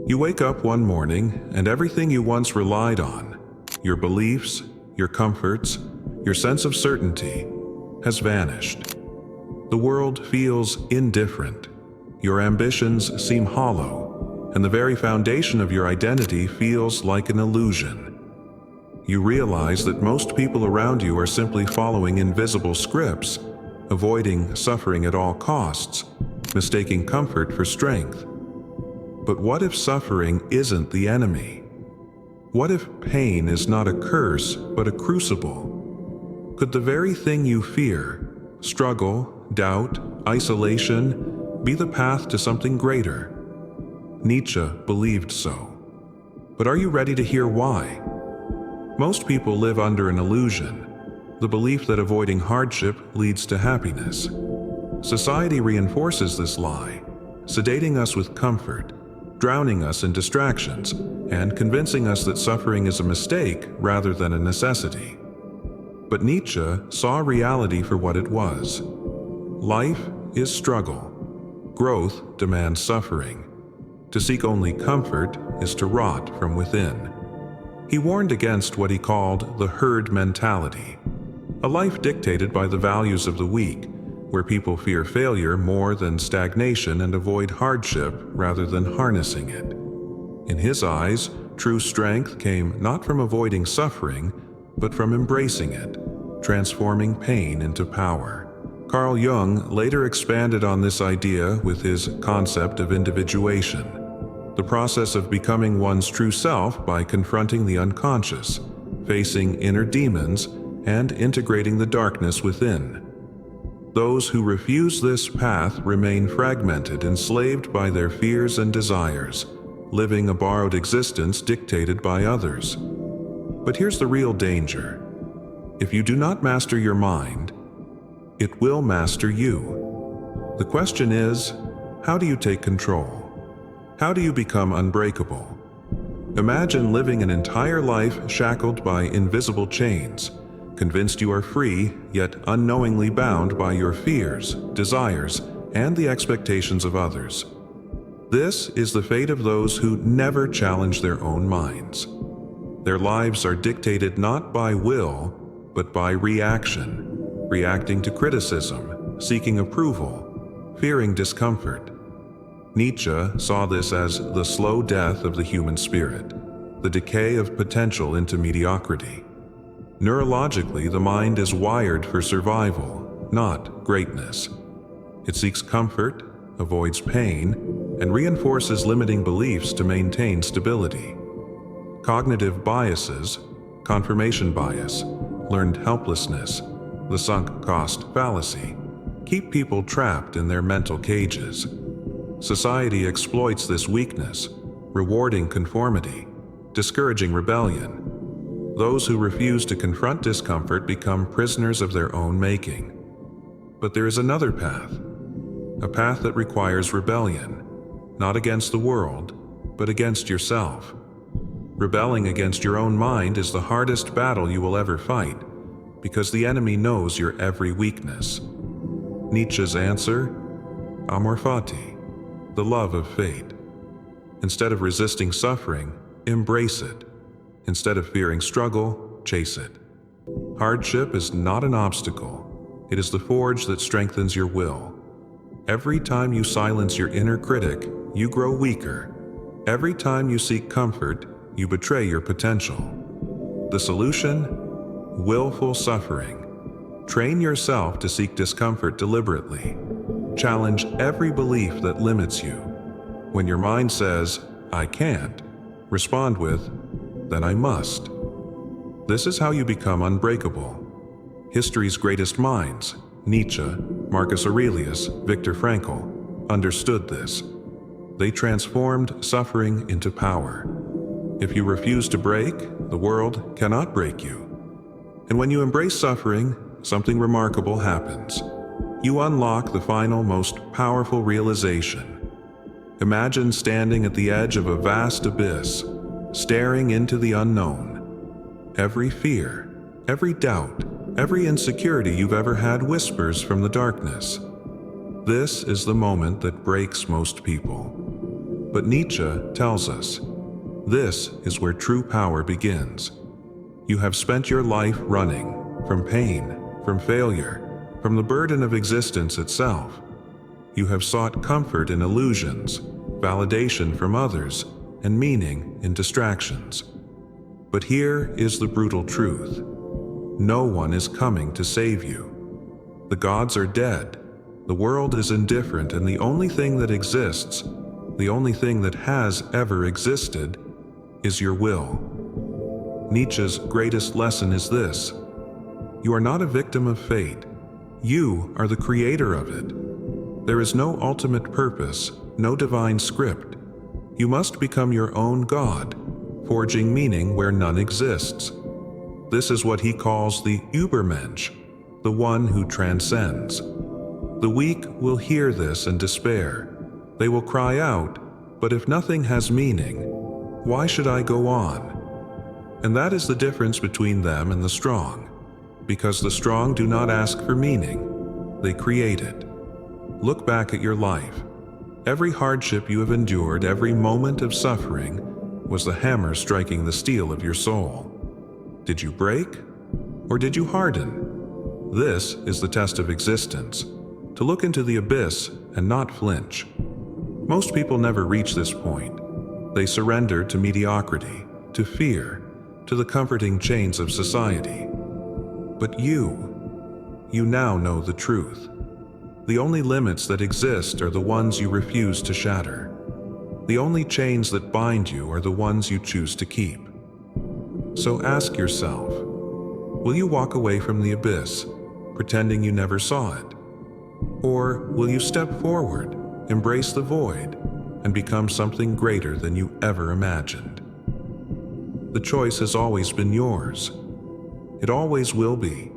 You wake up one morning and everything you once relied on, your beliefs, your comforts, your sense of certainty, has vanished. The world feels indifferent. Your ambitions seem hollow, and the very foundation of your identity feels like an illusion. You realize that most people around you are simply following invisible scripts, avoiding suffering at all costs, mistaking comfort for strength. But what if suffering isn't the enemy? What if pain is not a curse, but a crucible? Could the very thing you fear, struggle, doubt, isolation, be the path to something greater? Nietzsche believed so. But are you ready to hear why? Most people live under an illusion, the belief that avoiding hardship leads to happiness. Society reinforces this lie, sedating us with comfort, drowning us in distractions, and convincing us that suffering is a mistake rather than a necessity. But Nietzsche saw reality for what it was. Life is struggle. Growth demands suffering. To seek only comfort is to rot from within. He warned against what he called the herd mentality, a life dictated by the values of the weak, where people fear failure more than stagnation and avoid hardship rather than harnessing it. In his eyes, true strength came not from avoiding suffering, but from embracing it, transforming pain into power. Carl Jung later expanded on this idea with his concept of individuation, the process of becoming one's true self by confronting the unconscious, facing inner demons, and integrating the darkness within. Those who refuse this path remain fragmented, enslaved by their fears and desires, living a borrowed existence dictated by others. But here's the real danger. If you do not master your mind, it will master you. The question is, how do you take control? How do you become unbreakable? Imagine living an entire life shackled by invisible chains, convinced you are free, yet unknowingly bound by your fears, desires, and the expectations of others. This is the fate of those who never challenge their own minds. Their lives are dictated not by will, but by reaction, reacting to criticism, seeking approval, fearing discomfort. Nietzsche saw this as the slow death of the human spirit, the decay of potential into mediocrity. Neurologically, the mind is wired for survival, not greatness. It seeks comfort, avoids pain, and reinforces limiting beliefs to maintain stability. Cognitive biases, confirmation bias, learned helplessness, the sunk cost fallacy, keep people trapped in their mental cages. Society exploits this weakness, rewarding conformity, discouraging rebellion. Those who refuse to confront discomfort become prisoners of their own making. But there is another path, a path that requires rebellion, not against the world, but against yourself. Rebelling against your own mind is the hardest battle you will ever fight, because the enemy knows your every weakness. Nietzsche's answer? Amor fati, the love of fate. Instead of resisting suffering, embrace it. Instead of fearing struggle, chase it. Hardship is not an obstacle. It is the forge that strengthens your will. Every time you silence your inner critic, you grow weaker. Every time you seek comfort, you betray your potential. The solution? Willful suffering. Train yourself to seek discomfort deliberately. Challenge every belief that limits you. When your mind says, "I can't," respond with, "Then I must." This is how you become unbreakable. History's greatest minds, Nietzsche, Marcus Aurelius, Viktor Frankl, understood this. They transformed suffering into power. If you refuse to break, the world cannot break you. And when you embrace suffering, something remarkable happens. You unlock the final, most powerful realization. Imagine standing at the edge of a vast abyss, staring into the unknown. Every fear, every doubt, every insecurity you've ever had whispers from the darkness. This is the moment that breaks most people. But Nietzsche tells us, this is where true power begins. You have spent your life running from pain, from failure, from the burden of existence itself. You have sought comfort in illusions, validation from others, and meaning in distractions. But here is the brutal truth. No one is coming to save you. The gods are dead, the world is indifferent, and the only thing that exists, the only thing that has ever existed, is your will. Nietzsche's greatest lesson is this: you are not a victim of fate. You are the creator of it. There is no ultimate purpose, no divine script. You must become your own God, forging meaning where none exists. This is what he calls the Ubermensch, the one who transcends. The weak will hear this and despair. They will cry out, "But if nothing has meaning, why should I go on?" And that is the difference between them and the strong, because the strong do not ask for meaning, they create it. Look back at your life. Every hardship you have endured, every moment of suffering, was the hammer striking the steel of your soul. Did you break, or did you harden? This is the test of existence, to look into the abyss and not flinch. Most people never reach this point. They surrender to mediocrity, to fear, to the comforting chains of society. But you now know the truth. The only limits that exist are the ones you refuse to shatter. The only chains that bind you are the ones you choose to keep. So ask yourself, will you walk away from the abyss, pretending you never saw it? Or will you step forward, embrace the void, and become something greater than you ever imagined? The choice has always been yours. It always will be.